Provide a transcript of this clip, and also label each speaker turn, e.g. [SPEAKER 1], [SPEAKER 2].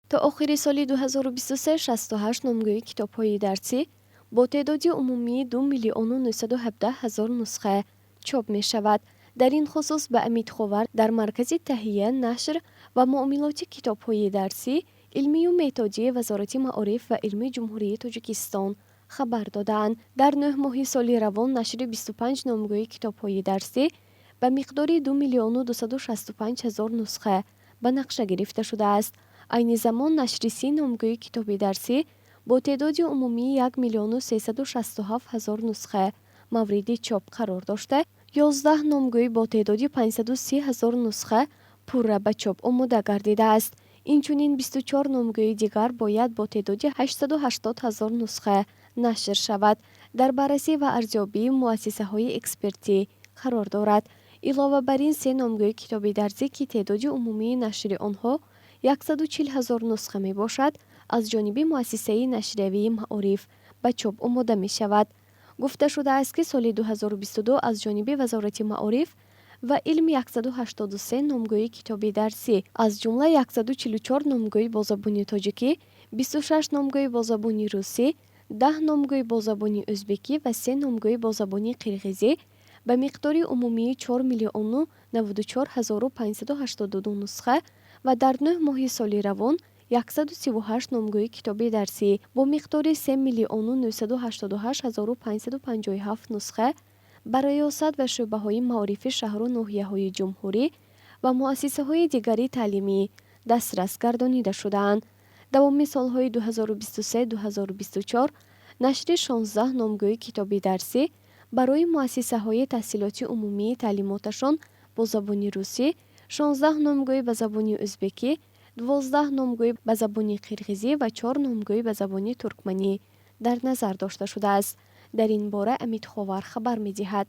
[SPEAKER 1] تا آخر سال 2023 68 نامگوی کتاب‌های درسی با تعداد عمومی 2,917,000 نسخه چاپ می شود. در این خصوص به امید خاور در مرکز تهیه، نشر و معاملات کتاب‌های درسی علمی و معتادی وزارت معارف و علم جمهوری تاجیکستان خبر دادند. در 9 ماه سال روان نشر 25 نامگوی کتاب‌های درسی به مقدار 2,265,000 نسخه به نقشه گرفته شده است. عین زمان نشر 30 نامگوی کتاب درسی با تعداد عمومی 1,367,000 نسخه مورد چاپ قرار داشته، 11 نامگوی با تعداد 530,000 نسخه پوره به چاپ آماده گردیده است. اینچنین 24 نامگوی دیگر باید با تعداد 880,000 نسخه نشر شود. در بررسی و ارزیابی مؤسسه‌های اکسپرتی قرار دارد. علاوه بر این 3 نامگوی کتاب درسی که تعداد عمومی نشر آنها 140,000 نسخه می باشد، از جانب مؤسسه نشریه معارف به چاپ آماده می شود. گفته شده است که سال 2022 از جانب وزارت معارف و علم 183 نامگوی کتاب درسی از جمله 144 نامگوی با زبان تاجیکی، 26 نامگوی با زبان روسی، 10 نامگوی با زبان ازبکی و 3 نامگوی با زبان قرغیزی به مقدار عمومی 4,094,582 نسخه و در 9 ماه سال روان 138 نامگوی کتاب درسی با مقدار 3,988,557 نسخه برای ریاست و شعبه های معارف شهر و ناحیه های جمهوری و مؤسسه های دیگری تعلیمی دسترس گردانیده شده‌اند. دوام سالهای 2023-2024 نشر 16 نامگوی کتاب درسی برای مؤسسه های تحصیلاتی عمومی تعلیماتشان با زبان روسی، 16 نامگوی به زبان ازبکی، 12 نامگوی به زبان قرغیزی و 4 نامگوی به زبان ترکمنی در نظر داشته شده است. در این باره امید خاور خبر می دهد.